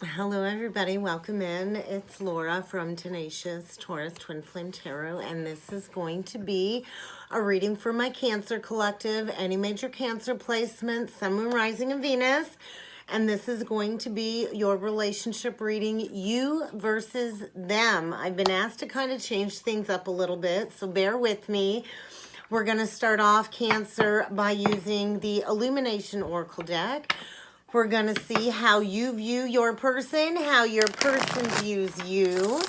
Hello, everybody. Welcome in. It's Laura from Tenacious Taurus Twin Flame Tarot, and this is going to be a reading for my Cancer Collective, any major Cancer placements, Sun, Moon, Rising, and Venus. And this is going to be your relationship reading, you versus them. I've been asked to kind of change things up a little bit, so bear with me. We're going to start off, Cancer, by using the Illumination Oracle deck. We're going to see how you view your person, how your person views you,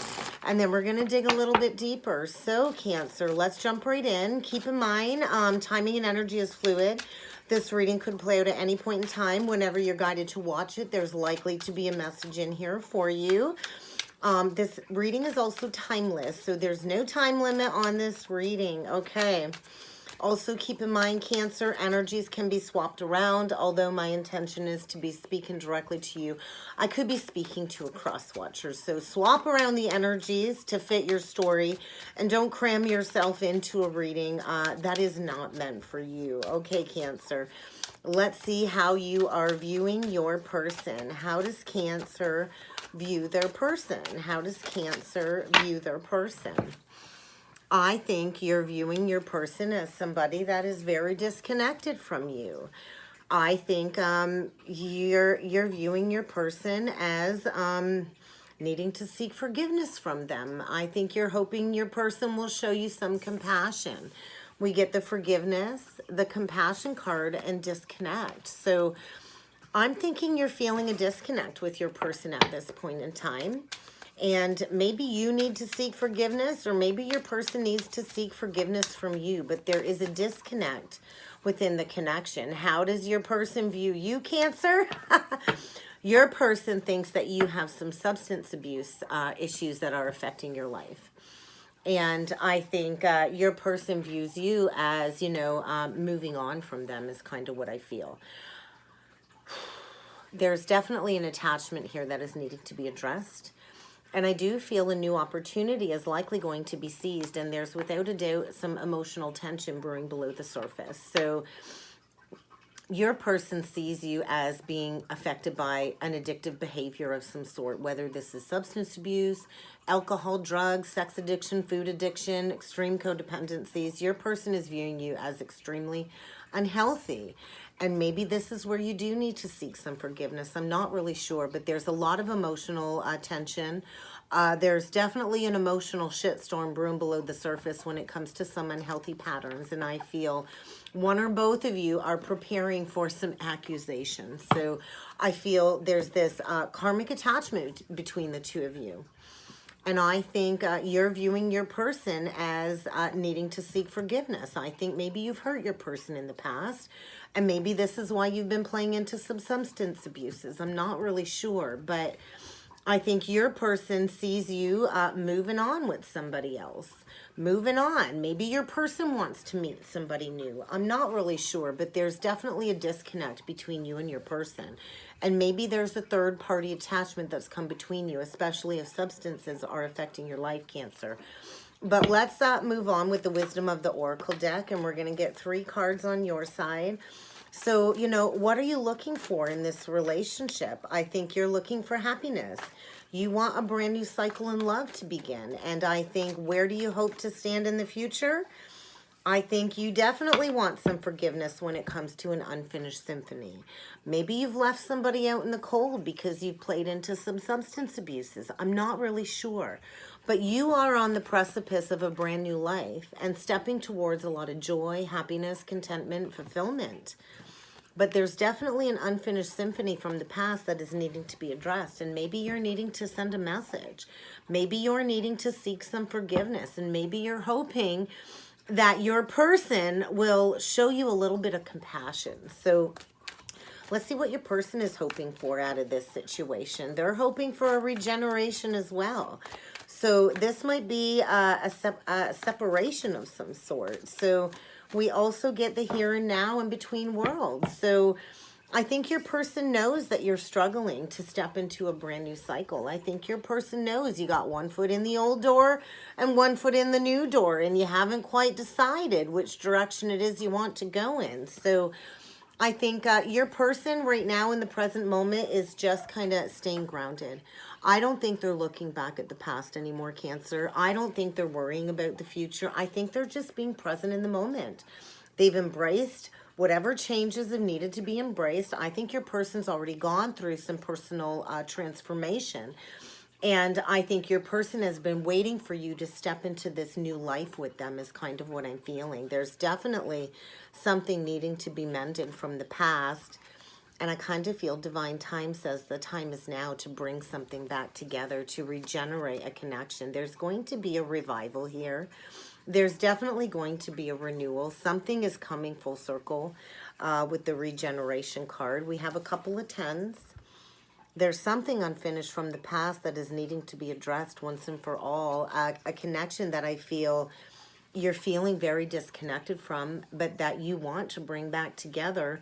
and then we're going to dig a little bit deeper. So, Cancer, let's jump right in. Keep in mind, timing and energy is fluid. This reading could play out at any point in time. Whenever you're guided to watch it, there's likely to be a message in here for you. This reading is also timeless, so there's no time limit on this reading. Okay. Also, keep in mind, Cancer, energies can be swapped around. Although my intention is to be speaking directly to you, I could be speaking to a cross-watcher. So swap around the energies to fit your story, and don't cram yourself into a reading that is not meant for you. Okay, Cancer, let's see how you are viewing your person. How does Cancer view their person? How does Cancer view their person? I think you're viewing your person as somebody that is very disconnected from you. I think you're viewing your person as needing to seek forgiveness from them. I think you're hoping your person will show you some compassion. We get the forgiveness, the compassion card, and disconnect. So I'm thinking you're feeling a disconnect with your person at this point in time. And maybe you need to seek forgiveness, or maybe your person needs to seek forgiveness from you, but there is a disconnect within the connection. How does your person view you, Cancer? Your person thinks that you have some substance abuse issues that are affecting your life. And I think your person views you as, moving on from them is kind of what I feel. There's definitely an attachment here that is needing to be addressed. And I do feel a new opportunity is likely going to be seized, and there's without a doubt some emotional tension brewing below the surface. So your person sees you as being affected by an addictive behavior of some sort, whether this is substance abuse, alcohol, drugs, sex addiction, food addiction, extreme codependencies. Your person is viewing you as extremely unhealthy. And maybe this is where you do need to seek some forgiveness. I'm not really sure, but there's a lot of emotional tension. There's definitely an emotional shitstorm brewing below the surface when it comes to some unhealthy patterns. And I feel one or both of you are preparing for some accusations. So I feel there's this karmic attachment between the two of you. And I think you're viewing your person as needing to seek forgiveness. I think maybe you've hurt your person in the past. And maybe this is why you've been playing into some substance abuses. I'm not really sure. But I think your person sees you moving on with somebody else. Moving on. Maybe your person wants to meet somebody new. I'm not really sure. But there's definitely a disconnect between you and your person. And maybe there's a third-party attachment that's come between you, especially if substances are affecting your life, Cancer. But let's move on with the wisdom of the Oracle deck, and we're going to get 3 cards on your side. So, what are you looking for in this relationship? I think you're looking for happiness. You want a brand new cycle in love to begin. And I think, where do you hope to stand in the future? I think you definitely want some forgiveness when it comes to an unfinished symphony. Maybe you've left somebody out in the cold because you've played into some substance abuses. I'm not really sure. But you are on the precipice of a brand new life and stepping towards a lot of joy, happiness, contentment, fulfillment. But there's definitely an unfinished symphony from the past that is needing to be addressed. And maybe you're needing to send a message. Maybe you're needing to seek some forgiveness. And maybe you're hoping that your person will show you a little bit of compassion. So let's see what your person is hoping for out of this situation. They're hoping for a regeneration as well. So this might be a separation of some sort. So we also get the here and now and between worlds. So I think your person knows that you're struggling to step into a brand new cycle. I think your person knows you got 1 foot in the old door and 1 foot in the new door, and you haven't quite decided which direction it is you want to go in. So I think your person right now in the present moment is just kind of staying grounded. I don't think they're looking back at the past anymore, Cancer. I don't think they're worrying about the future. I think they're just being present in the moment. They've embraced whatever changes have needed to be embraced. I think your person's already gone through some personal transformation. And I think your person has been waiting for you to step into this new life with them is kind of what I'm feeling. There's definitely something needing to be mended from the past. And I kind of feel divine time says the time is now to bring something back together, to regenerate a connection. There's going to be a revival here. There's definitely going to be a renewal. Something is coming full circle with the regeneration card. We have a couple of tens. There's something unfinished from the past that is needing to be addressed once and for all. A connection that I feel you're feeling very disconnected from, but that you want to bring back together.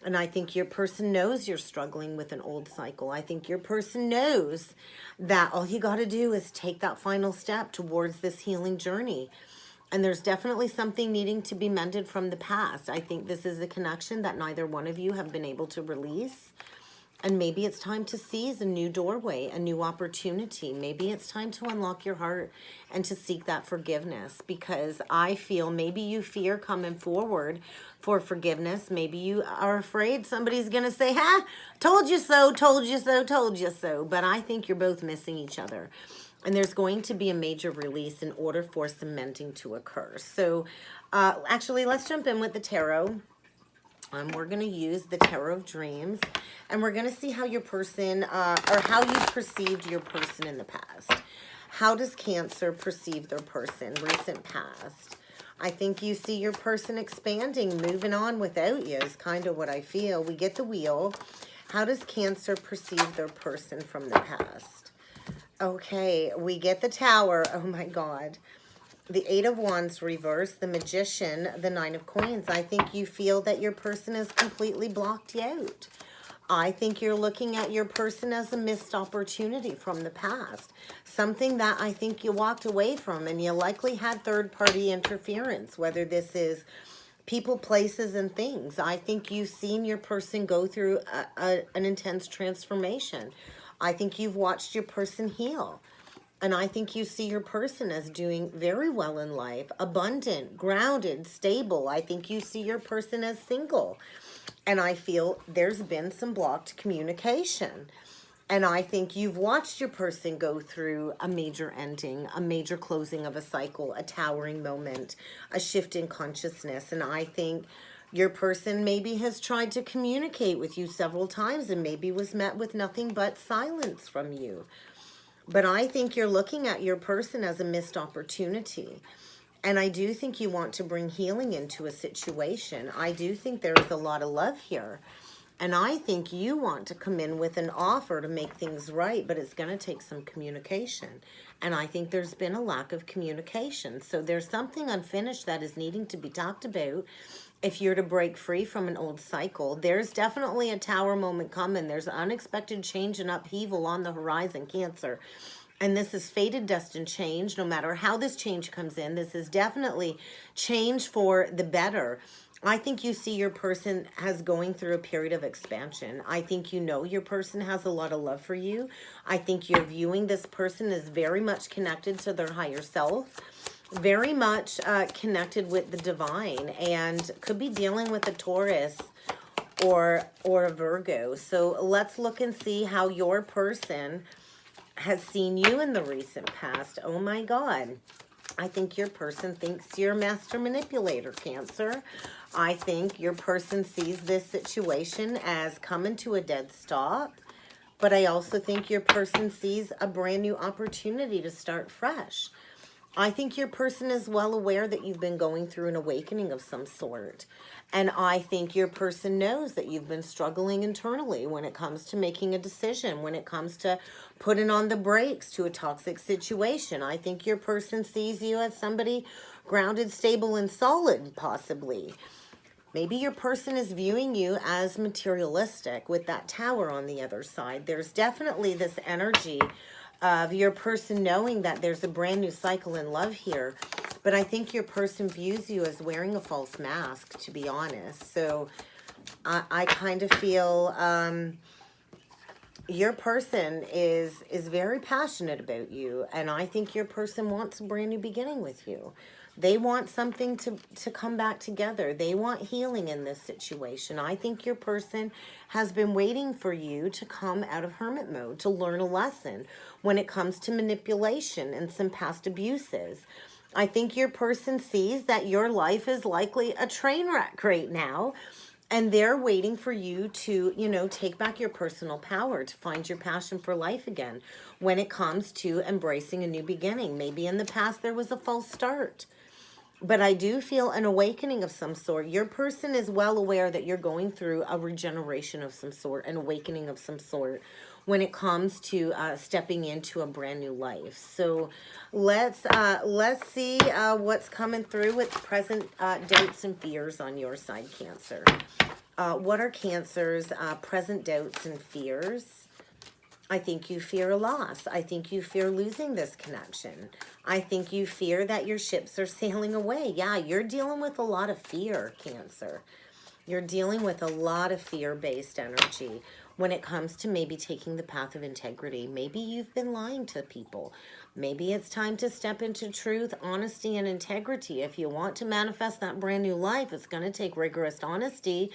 And I think your person knows you're struggling with an old cycle. I think your person knows that all you got to do is take that final step towards this healing journey. And there's definitely something needing to be mended from the past. I think this is a connection that neither one of you have been able to release. And maybe it's time to seize a new doorway, a new opportunity. Maybe it's time to unlock your heart and to seek that forgiveness, because I feel maybe you fear coming forward for forgiveness. Maybe you are afraid somebody's going to say, ha, told you so, told you so, told you so. But I think you're both missing each other. And there's going to be a major release in order for some mending to occur. So actually, let's jump in with the tarot. We're going to use the Tarot of Dreams, and we're going to see how your person, or how you perceived your person in the past. How does Cancer perceive their person, recent past? I think you see your person expanding, moving on without you is kind of what I feel. We get the Wheel. How does Cancer perceive their person from the past? Okay, we get the Tower. Oh my God. The Eight of Wands reverse, the Magician, the Nine of Coins. I think you feel that your person is completely blocked you out. I think you're looking at your person as a missed opportunity from the past. Something that I think you walked away from, and you likely had third-party interference, whether this is people, places, and things. I think you've seen your person go through an intense transformation. I think you've watched your person heal. And I think you see your person as doing very well in life, abundant, grounded, stable. I think you see your person as single. And I feel there's been some blocked communication. And I think you've watched your person go through a major ending, a major closing of a cycle, a towering moment, a shift in consciousness. And I think your person maybe has tried to communicate with you several times and maybe was met with nothing but silence from you. But I think you're looking at your person as a missed opportunity. And I do think you want to bring healing into a situation. I do think there is a lot of love here. And I think you want to come in with an offer to make things right, but it's going to take some communication. And I think there's been a lack of communication. So there's something unfinished that is needing to be talked about. If you're to break free from an old cycle, there's definitely a Tower moment coming. There's unexpected change and upheaval on the horizon, Cancer. And this is fated, destined change. No matter how this change comes in, this is definitely change for the better. I think you see your person as going through a period of expansion. I think you know your person has a lot of love for you. I think you're viewing this person as very much connected to their higher self. Very much connected with the divine, and could be dealing with a Taurus or a Virgo. So let's look and see how your person has seen you in the recent past. Oh my God. I think your person thinks you're a master manipulator, Cancer. I think your person sees this situation as coming to a dead stop. But I also think your person sees a brand new opportunity to start fresh. I think your person is well aware that you've been going through an awakening of some sort. And I think your person knows that you've been struggling internally when it comes to making a decision, when it comes to putting on the brakes to a toxic situation. I think your person sees you as somebody grounded, stable, and solid, possibly. Maybe your person is viewing you as materialistic with that Tower on the other side. There's definitely this energy of your person knowing that there's a brand new cycle in love here. But I think your person views you as wearing a false mask, to be honest. So I kind of feel your person is very passionate about you, and I think your person wants a brand new beginning with you. They want something to come back together. They want healing in this situation. I think your person has been waiting for you to come out of hermit mode, to learn a lesson when it comes to manipulation and some past abuses. I think your person sees that your life is likely a train wreck right now, and they're waiting for you to, you know, take back your personal power, to find your passion for life again when it comes to embracing a new beginning. Maybe in the past there was a false start, but I do feel an awakening of some sort. Your person is well aware that you're going through a regeneration of some sort, an awakening of some sort when it comes to stepping into a brand new life. So let's see what's coming through with present doubts and fears on your side, Cancer. What are Cancer's present doubts and fears? I think you fear a loss. I think you fear losing this connection. I think you fear that your ships are sailing away. Yeah, you're dealing with a lot of fear, Cancer. You're dealing with a lot of fear-based energy when it comes to maybe taking the path of integrity. Maybe you've been lying to people. Maybe it's time to step into truth, honesty, and integrity. If you want to manifest that brand new life, it's going to take rigorous honesty.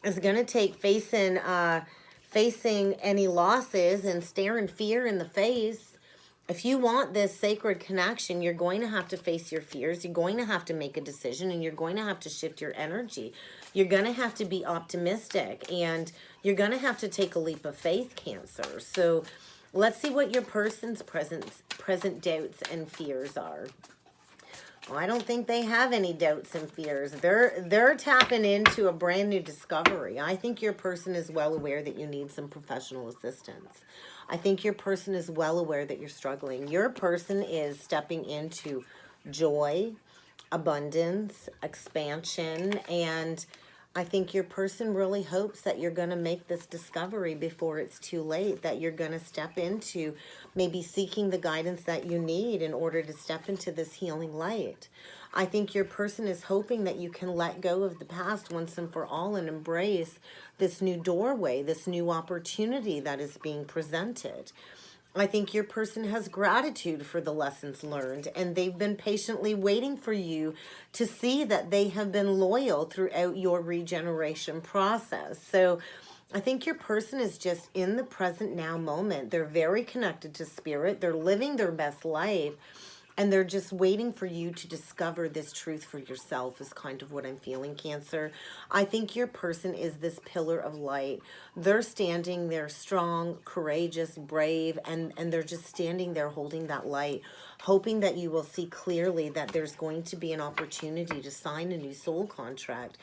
It's going to take facing any losses and staring fear in the face. If you want this sacred connection, you're going to have to face your fears. You're going to have to make a decision, and you're going to have to shift your energy. You're going to have to be optimistic, and you're going to have to take a leap of faith, Cancer. So let's see what your person's present doubts and fears are. Well, I don't think they have any doubts and fears. They're tapping into a brand new discovery. I think your person is well aware that you need some professional assistance. I think your person is well aware that you're struggling. Your person is stepping into joy, abundance, expansion, and I think your person really hopes that you're going to make this discovery before it's too late, that you're going to step into maybe seeking the guidance that you need in order to step into this healing light. I think your person is hoping that you can let go of the past once and for all and embrace this new doorway, this new opportunity that is being presented. I think your person has gratitude for the lessons learned, and they've been patiently waiting for you to see that they have been loyal throughout your regeneration process. So I think your person is just in the present now moment. They're very connected to spirit. They're living their best life. And they're just waiting for you to discover this truth for yourself is kind of what I'm feeling, Cancer. I think your person is this pillar of light. They're standing there strong, courageous, brave, and they're just standing there holding that light, hoping that you will see clearly that there's going to be an opportunity to sign a new soul contract,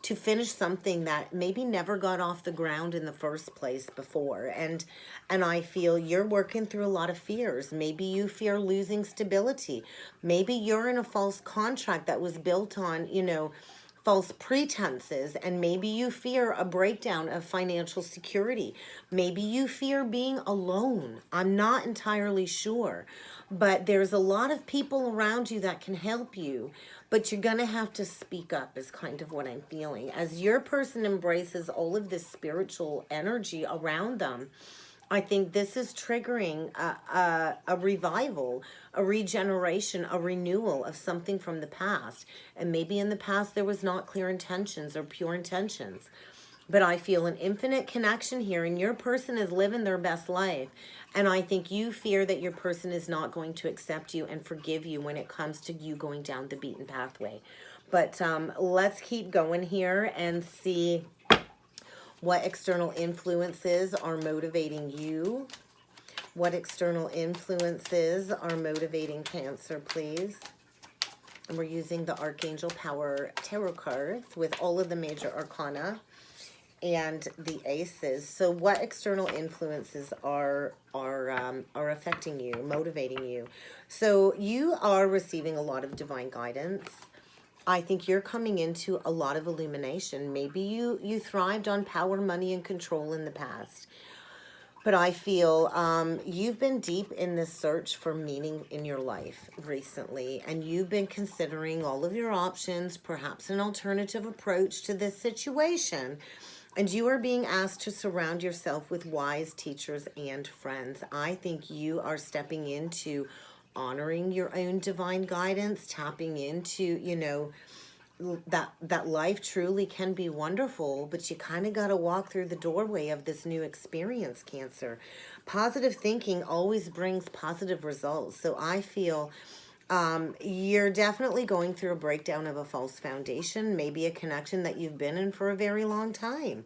to finish something that maybe never got off the ground in the first place before. And I feel you're working through a lot of fears. Maybe you fear losing stability. Maybe you're in a false contract that was built on, you know, false pretenses, and maybe you fear a breakdown of financial security. Maybe you fear being alone. I'm not entirely sure, but there's a lot of people around you that can help you, but you're going to have to speak up is kind of what I'm feeling. As your person embraces all of this spiritual energy around them, I think this is triggering a revival, a regeneration, a renewal of something from the past. And maybe in the past there was not clear intentions or pure intentions. But I feel an infinite connection here, and your person is living their best life. And I think you fear that your person is not going to accept you and forgive you when it comes to you going down the beaten pathway. But let's keep going here and see what external influences are motivating you. What external influences are motivating Cancer, please? And we're using the Archangel Power Tarot cards with all of the major arcana and the aces. So what external influences are affecting you, motivating you? So you are receiving a lot of divine guidance. I think you're coming into a lot of illumination. Maybe you thrived on power, money, and control in the past. But I feel you've been deep in this search for meaning in your life recently, and you've been considering all of your options, perhaps an alternative approach to this situation. And you are being asked to surround yourself with wise teachers and friends. I think you are stepping into honoring your own divine guidance, tapping into, that life truly can be wonderful, but you kind of got to walk through the doorway of this new experience, Cancer. Positive thinking always brings positive results. So I feel you're definitely going through a breakdown of a false foundation, maybe a connection that you've been in for a very long time.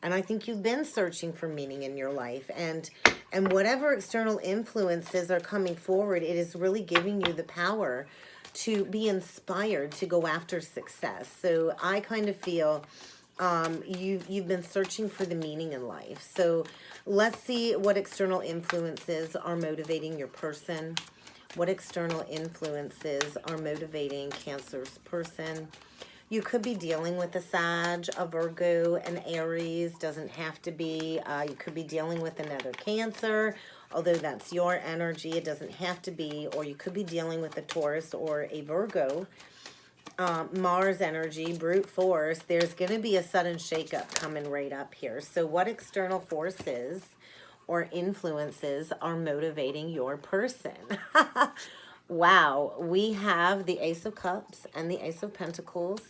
And I think you've been searching for meaning in your life, and whatever external influences are coming forward, it is really giving you the power to be inspired to go after success. So I kind of feel you've been searching for the meaning in life. So let's see what external influences are motivating your person. What external influences are motivating Cancer's person? You could be dealing with a Sag, a Virgo, an Aries. Doesn't have to be. You could be dealing with another Cancer, although that's your energy. It doesn't have to be. Or you could be dealing with a Taurus or a Virgo. Mars energy, brute force. There's going to be a sudden shakeup coming right up here. So what external forces or influences are motivating your person? Wow, we have the Ace of Cups and the Ace of Pentacles.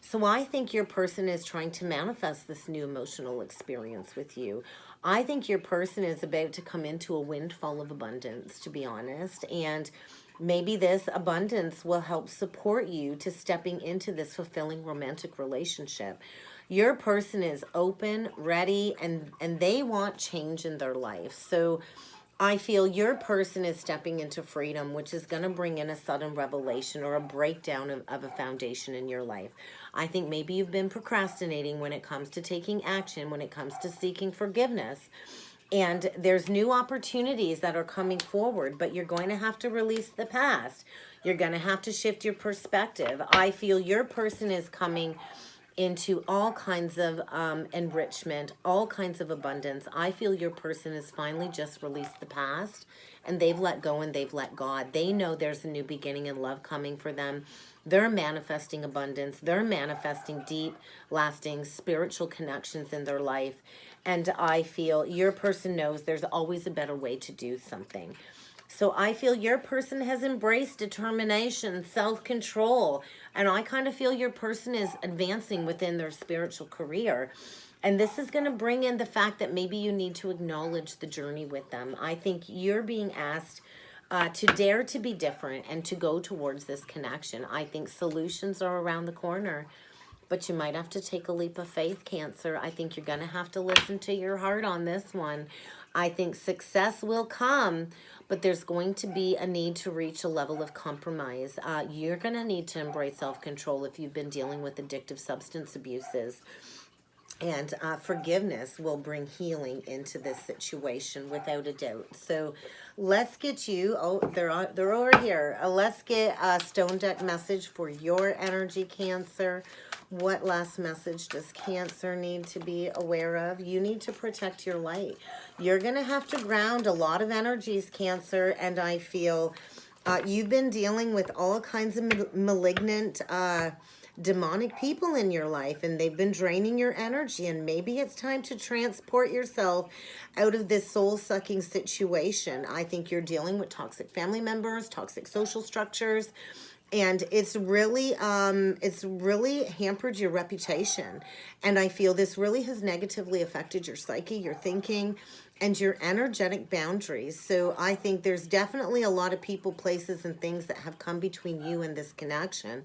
So I think your person is trying to manifest this new emotional experience with you. I think your person is about to come into a windfall of abundance, to be honest. And maybe this abundance will help support you to stepping into this fulfilling romantic relationship. Your person is open, ready, and they want change in their life. So I feel your person is stepping into freedom, which is going to bring in a sudden revelation or a breakdown of a foundation in your life. I think maybe you've been procrastinating when it comes to taking action, when it comes to seeking forgiveness. And there's new opportunities that are coming forward, but you're going to have to release the past. You're going to have to shift your perspective. I feel your person is coming into all kinds of enrichment, all kinds of abundance. I feel your person has finally just released the past, and they've let go and they've let God. They know there's a new beginning in love coming for them. They're manifesting abundance. They're manifesting deep, lasting spiritual connections in their life. And I feel your person knows there's always a better way to do something. So I feel your person has embraced determination, self-control, and I kind of feel your person is advancing within their spiritual career. And this is going to bring in the fact that maybe you need to acknowledge the journey with them. I think you're being asked to dare to be different and to go towards this connection. I think solutions are around the corner, but you might have to take a leap of faith, Cancer. I think you're going to have to listen to your heart on this one. I think success will come, but there's going to be a need to reach a level of compromise. You're going to need to embrace self-control if you've been dealing with addictive substance abuses. And forgiveness will bring healing into this situation without a doubt. So let's get you, they're over here. Let's get a stone deck message for your energy, Cancer. What last message does Cancer need to be aware of? You need to protect your light. You're going to have to ground a lot of energies, Cancer, and I feel you've been dealing with all kinds of malignant, demonic people in your life, and they've been draining your energy, and maybe it's time to transport yourself out of this soul-sucking situation. I think you're dealing with toxic family members, toxic social structures, and it's really hampered your reputation. And I feel this really has negatively affected your psyche, your thinking, and your energetic boundaries. So I think there's definitely a lot of people, places, and things that have come between you and this connection.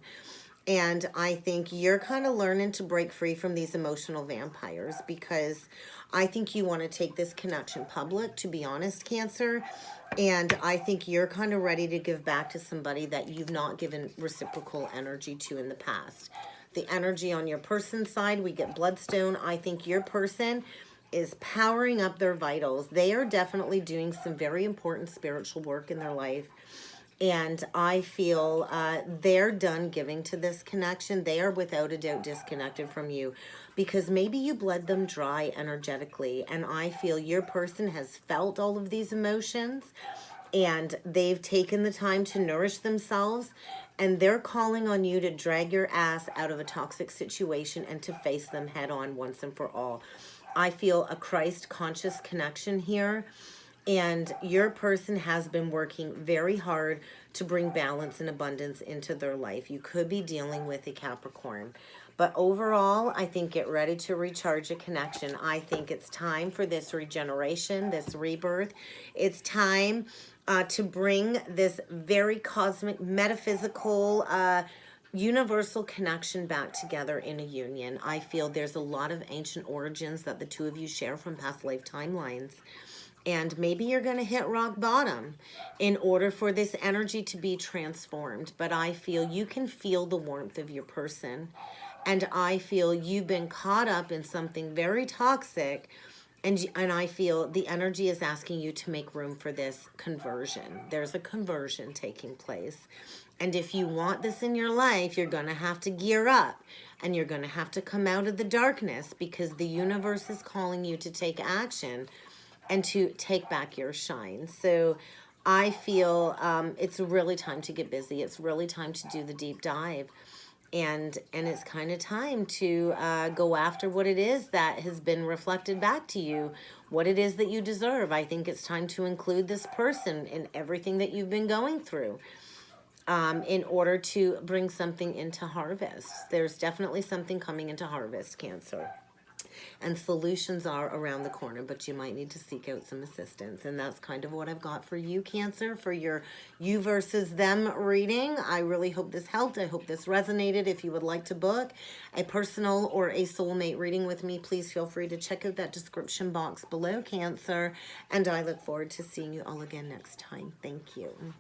And I think you're kind of learning to break free from these emotional vampires, because I think you want to take this connection public, to be honest, Cancer. And I think you're kind of ready to give back to somebody that you've not given reciprocal energy to in the past. The energy on your person's side, we get bloodstone. I think your person is powering up their vitals. They are definitely doing some very important spiritual work in their life. And I feel they're done giving to this connection. They are without a doubt disconnected from you because maybe you bled them dry energetically. And I feel your person has felt all of these emotions and they've taken the time to nourish themselves. And they're calling on you to drag your ass out of a toxic situation and to face them head on once and for all. I feel a Christ conscious connection here. And your person has been working very hard to bring balance and abundance into their life. You could be dealing with a Capricorn. But overall, I think get ready to recharge a connection. I think it's time for this regeneration, this rebirth. It's time to bring this very cosmic, metaphysical, universal connection back together in a union. I feel there's a lot of ancient origins that the two of you share from past life timelines. And maybe you're going to hit rock bottom in order for this energy to be transformed. But I feel you can feel the warmth of your person. And I feel you've been caught up in something very toxic. And I feel the energy is asking you to make room for this conversion. There's a conversion taking place. And if you want this in your life, you're going to have to gear up. And you're going to have to come out of the darkness because the universe is calling you to take action and to take back your shine. So I feel it's really time to get busy. It's really time to do the deep dive. And it's kind of time to go after what it is that has been reflected back to you, what it is that you deserve. I think it's time to include this person in everything that you've been going through in order to bring something into harvest. There's definitely something coming into harvest, Cancer. And solutions are around the corner, but you might need to seek out some assistance. And that's kind of what I've got for you, Cancer, for your you versus them reading. I really hope this helped. I hope this resonated. If you would like to book a personal or a soulmate reading with me, please feel free to check out that description box below, Cancer. And I look forward to seeing you all again next time. Thank you.